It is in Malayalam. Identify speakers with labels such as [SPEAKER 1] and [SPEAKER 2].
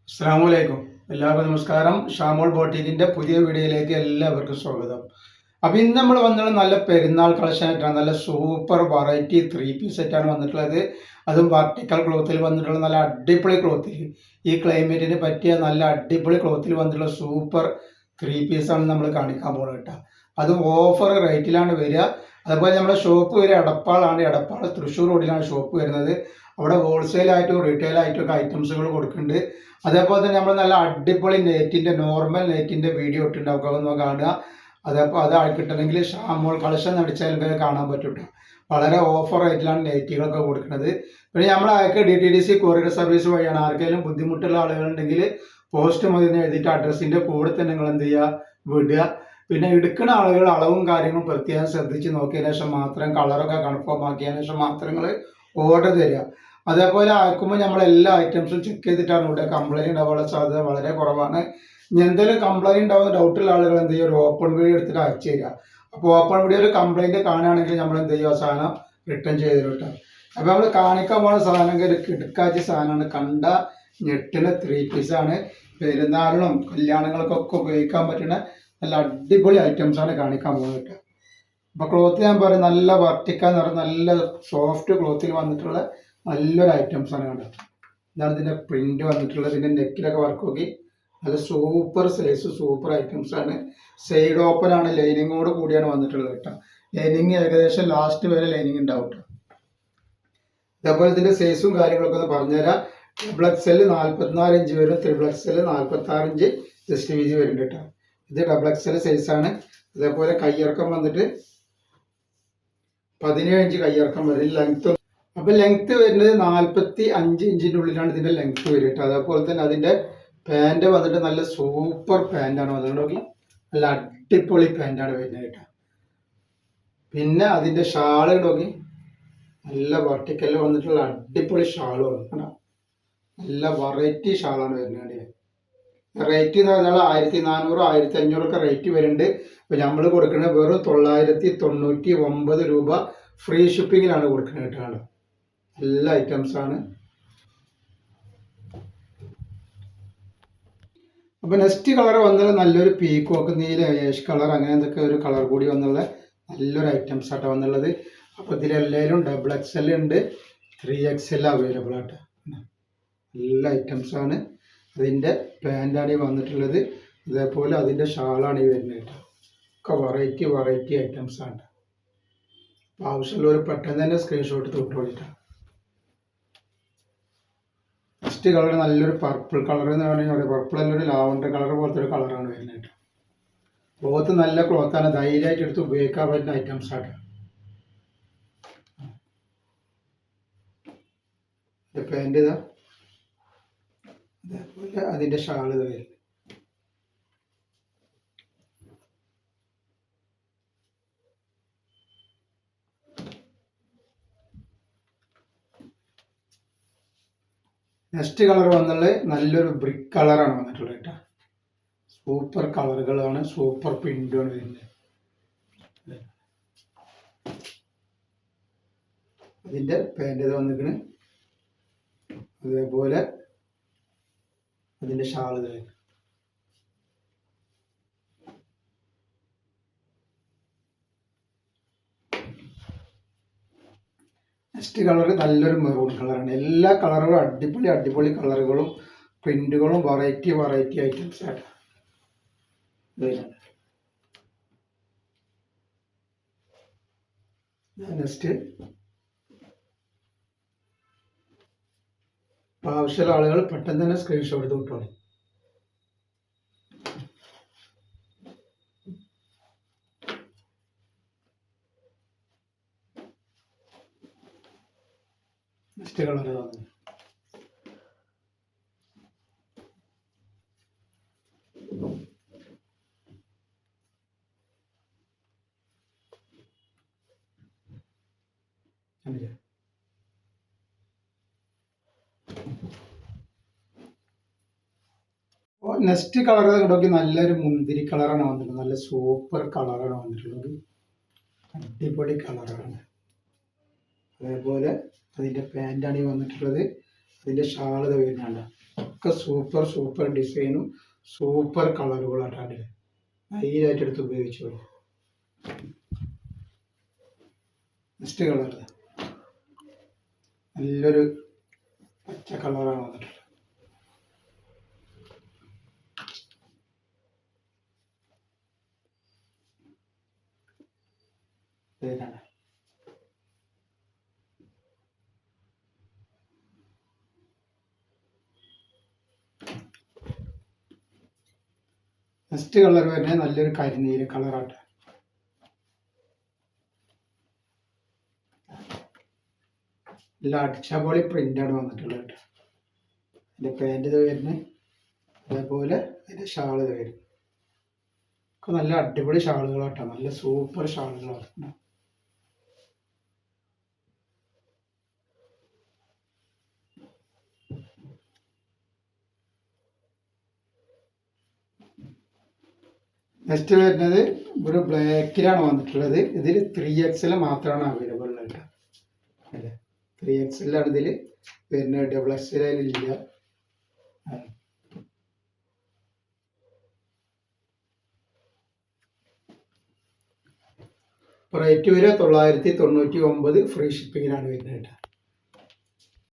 [SPEAKER 1] അസ്സലാമലൈക്കും. എല്ലാവർക്കും നമസ്കാരം. ഷാമോൾ ബോട്ടിക്കിന്റെ പുതിയ വീഡിയോയിലേക്ക് എല്ലാവർക്കും സ്വാഗതം. അപ്പോൾ ഇന്ന് നമ്മൾ വന്നത് നല്ല പെരുന്നാൾ കളക്ഷൻ ആയിട്ടാണ്. നല്ല സൂപ്പർ വെറൈറ്റി 3 പീസ് സെറ്റാണ് വന്നിട്ടുള്ളത്. അതും വെർട്ടിക്കൽ ക്ലോത്തിൽ വന്നിട്ടുള്ള നല്ല അടിപൊളി ക്ലോത്തിൽ, ഈ ക്ലൈമറ്റിന് പറ്റിയ നല്ല അടിപൊളി ക്ലോത്തിൽ വന്നിട്ടുള്ള സൂപ്പർ 3 പീസ് ആണ് നമ്മൾ കാണിക്കാൻ പോകുന്നത് കേട്ടോ. അതും ഓഫർ റേറ്റിലാണ് വരിക. അതുപോലെ നമ്മുടെ ഷോപ്പ് വരിക എടപ്പാളാണ്. എടപ്പാൾ തൃശ്ശൂർ റോഡിലാണ് ഷോപ്പ് വരുന്നത്. അവിടെ ഹോൾസെയിൽ ആയിട്ടും റീറ്റെയിൽ ആയിട്ടും ഒക്കെ ഐറ്റംസുകൾ കൊടുക്കുന്നുണ്ട്. അതേപോലെ തന്നെ നമ്മൾ നല്ല അടിപൊളി നെറ്റിൻ്റെ നോർമൽ നെറ്റിൻ്റെ വീഡിയോ ഇട്ടുണ്ടാക്കുക കാണുക. അതപ്പോൾ അത് കിട്ടണമെങ്കിൽ ഷാമോൾ കളക്ഷൻ അടിച്ചാൽ നിങ്ങൾക്ക് കാണാൻ പറ്റും കേട്ടോ. വളരെ ഓഫർ റേറ്റിലാണ് നെറ്റുകളൊക്കെ കൊടുക്കുന്നത്. പിന്നെ നമ്മൾ അയക്കുക DTDC കൊറിയർ സർവീസ് വഴിയാണ്. ആർക്കെങ്കിലും ബുദ്ധിമുട്ടുള്ള ആളുകളുണ്ടെങ്കിൽ പോസ്റ്റ് മതി എന്ന് എഴുതിയിട്ട് അഡ്രസ്സിൻ്റെ കൂടെ തന്നെ നിങ്ങൾ എന്ത് ചെയ്യുക, വിടുക. പിന്നെ എടുക്കുന്ന ആളുകൾ അളവും കാര്യങ്ങളും പ്രത്യേകം ശ്രദ്ധിച്ച് നോക്കിയതിനു ശേഷം മാത്രം, കളറൊക്കെ കൺഫേം ആക്കിയതിനു ശേഷം മാത്രം നിങ്ങൾ ഓർഡർ തരിക. അതേപോലെ അയക്കുമ്പോൾ നമ്മൾ എല്ലാ ഐറ്റംസും ചെക്ക് ചെയ്തിട്ടാണ് ഇവിടെ. കംപ്ലൈൻറ്റ് ഉണ്ടാവാനുള്ള സാധ്യത വളരെ കുറവാണ്. ഇനി എന്തെങ്കിലും കംപ്ലൈൻറ്റ് ഉണ്ടാവുന്ന ഡൗട്ടുള്ള ആളുകൾ എന്ത് ചെയ്യുക, ഒരു ഓപ്പൺ വീഡിയോ എടുത്തിട്ട് അയച്ചു തരിക. അപ്പോൾ ഓപ്പൺ വീഡിയോ ഒരു കംപ്ലൈൻറ്റ് കാണുകയാണെങ്കിൽ നമ്മൾ എന്ത് ചെയ്യുക, സാധനം റിട്ടേൺ ചെയ്ത് കിട്ടും. അപ്പോൾ നമ്മൾ കാണിക്കാൻ പോകുന്ന സാധനം ഒരു കിടക്കാച്ച സാധനമാണ്. കണ്ട ഞെട്ടിന് 3 പീസാണ്. പെരുന്നാളിനും കല്യാണങ്ങൾക്കൊക്കെ ഉപയോഗിക്കാൻ പറ്റുന്ന നല്ല അടിപൊളി ഐറ്റംസാണ് കാണിക്കാൻ പോകുന്നത് കേട്ടോ. അപ്പോൾ ക്ലോത്ത് ഞാൻ പറയും നല്ല വർട്ടിക്കാൻ എന്ന് പറഞ്ഞാൽ നല്ല സോഫ്റ്റ് ക്ലോത്തിൽ വന്നിട്ടുള്ള നല്ലൊരു ഐറ്റംസാണ് കണ്ടത്. ഇതാണ് ഇതിൻ്റെ പ്രിന്റ് വന്നിട്ടുള്ളത്. ഇതിൻ്റെ നെക്കിലൊക്കെ വർക്ക് നോക്കി നല്ല സൂപ്പർ സൈസ് സൂപ്പർ ഐറ്റംസാണ്. സൈഡ് ഓപ്പൺ ആണ്, ലൈനിങ്ങോട് കൂടിയാണ് വന്നിട്ടുള്ളത് കേട്ടോ. ലൈനിങ് ഏകദേശം ലാസ്റ്റ് വരെ ലൈനിങ് ഉണ്ടാവും കേട്ടോ. അതേപോലെ ഇതിൻ്റെ സൈസും കാര്യങ്ങളൊക്കെ ഒന്ന് പറഞ്ഞുതരാം. XXL 44 ഇഞ്ച് വരും, XXL 46 ഇഞ്ച് ജസ്റ്റ് വീതി വരുന്നുണ്ട് കേട്ടോ. ഇത് XXL സൈസാണ്. അതേപോലെ കയ്യിറക്കം വന്നിട്ട് 17 ഇഞ്ച് കയ്യിറക്കം വരും. ലെങ്ത് അപ്പോൾ ലെങ്ത് വരുന്നത് 45 ഇഞ്ചിൻ്റെ ഉള്ളിലാണ് ഇതിൻ്റെ ലെങ്ത് വരിക കേട്ടോ. അതേപോലെ തന്നെ അതിൻ്റെ പാൻറ് വന്നിട്ട് നല്ല സൂപ്പർ പാൻറ്റാണ് വന്നിട്ട് നോക്കി, നല്ല അടിപൊളി പാൻറ്റാണ് വരുന്നത് കേട്ടോ. പിന്നെ അതിൻ്റെ ഷാള് നോക്കി, നല്ല വെർട്ടിക്കലിൽ വന്നിട്ടുള്ള അടിപൊളി ഷാള് വന്നിട്ടുണ്ട്. നല്ല വെറൈറ്റി ഷാളാണ് വരുന്നത്. റേറ്റ് എന്ന് പറഞ്ഞാൽ 1400 1500 റേറ്റ് വരുന്നുണ്ട്. അപ്പോൾ നമ്മൾ കൊടുക്കുന്നത് വെറും 999 രൂപ ഫ്രീ ഷിപ്പിങ്ങിലാണ് കൊടുക്കുന്നത് കേട്ടോ. എല്ലാ ഐറ്റംസാണ്. അപ്പോൾ നെക്സ്റ്റ് കളർ വന്നാൽ നല്ലൊരു പീക്കോക്ക് നീല ഏഷ് കളർ അങ്ങനെ എന്തൊക്കെ ഒരു കളർ കൂടി വന്നുള്ള നല്ലൊരു ഐറ്റംസ് ആട്ടോ വന്നുള്ളത്. അപ്പോൾ ഇതിലെല്ലാവരും XXL ഉണ്ട്, 3XL അവൈലബിൾ ആട്ടോ. എല്ലാ ഐറ്റംസാണ്. അതിൻ്റെ പാൻറ്റാണ് ഈ വന്നിട്ടുള്ളത്. അതേപോലെ അതിൻ്റെ ഷാളാണ് ഈ വരുന്നത് കേട്ടോ. ഒക്കെ വെറൈറ്റി ഐറ്റംസാണ്. അപ്പോൾ ആവശ്യമുള്ളവർ പെട്ടെന്ന് തന്നെ സ്ക്രീൻഷോട്ട് തൊട്ടുകൊണ്ടിട്ടാണ്. ഫസ്റ്റ് കളർ നല്ലൊരു പർപ്പിൾ കളർ എന്ന് പറഞ്ഞാൽ പർപ്പിൾ നല്ലൊരു ലാവണ്ടർ കളർ പോലത്തെ ഒരു കളറാണ് വരുന്നത് കേട്ടോ. ക്ലോത്ത് നല്ല ക്ലോത്താണ്, ധൈര്യമായിട്ട് എടുത്ത് ഉപയോഗിക്കാൻ പറ്റുന്ന ഐറ്റംസ് ആണ്. പാൻറ് ഇതാ, അതേപോലെ അതിൻ്റെ ഷാൾ ഇത് വരുന്നത്. നെക്സ്റ്റ് കളർ വന്നുള്ളത് നല്ലൊരു ബ്രിക്ക് കളറാണ് വന്നിട്ടുള്ളത് കേട്ടോ. സൂപ്പർ കളറുകളാണ്, സൂപ്പർ പ്രിന്റാണ് വരുന്നത്. അതിൻ്റെ പാൻറ് ഇത് വന്നിരിക്കണ്. അതേപോലെ അതിൻ്റെ ഷാൾ ഇത്. നെക്സ്റ്റ് കളർ നല്ലൊരു മെറൂൺ കളറാണ്. എല്ലാ കളറുകളും അടിപൊളി കളറുകളും പ്രിന്റുകളും വെറൈറ്റി ഐറ്റംസ് ആയിട്ട്. നെക്സ്റ്റ് ആവശ്യമുള്ള ആളുകൾ പെട്ടെന്ന് തന്നെ സ്ക്രീൻഷോട്ട് എടുത്ത് വിട്ടോളൂ. നെക്സ്റ്റ് കളർ വന്നു. നെക്സ്റ്റ് കളർ നോക്കി നല്ലൊരു മുന്തിരി കളറാണ് വന്നിട്ടുള്ളത്. നല്ല സൂപ്പർ കളറാണ് വന്നിട്ടുള്ളത്. അടിപൊളി കളറാണ്. അതേപോലെ അതിൻ്റെ പാൻറ്റാണ് ഈ വന്നിട്ടുള്ളത്. അതിൻ്റെ ഷാൾ ഇത് വരുന്നുണ്ട്. ഒക്കെ സൂപ്പർ സൂപ്പർ ഡിസൈനും സൂപ്പർ കളറുകളായിട്ടാണ് ധൈര്യമായിട്ട് എടുത്ത് ഉപയോഗിച്ചു. നെക്സ്റ്റ് കളർ നല്ലൊരു പച്ച കളറാണ് വന്നിട്ടുള്ളത്. ഇതാണ് നെക്സ്റ്റ് കളർ വരുന്നത് നല്ലൊരു കരിനീല കളറാണ്. നല്ല അടിച്ചപൊളി പ്രിന്റാണ് വന്നിട്ടുള്ളത് കേട്ടോ. അതിൻ്റെ പാൻറ് ഇത് വരുന്നത്, അതേപോലെ അതിൻ്റെ ഷാൾ ഇത് വരും. ഒക്കെ നല്ല അടിപൊളി ഷാളുകളാട്ടോ, നല്ല സൂപ്പർ ഷാളുകളാണ്. നെക്സ്റ്റ് വരുന്നത് ഒരു ബ്ലാക്കിലാണ് വന്നിട്ടുള്ളത്. ഇതിൽ 3XL മാത്രമാണ് അവൈലബിൾ കേട്ടോ. അല്ലേ, 3XL ആണ് ഇതിൽ വരുന്നത്, ഡബിൾ XL ഇല്ല. റേറ്റ് വരെ 999, ഫ്രീ ഷിപ്പിങ്ങിനാണ് വരുന്നത് കേട്ടോ.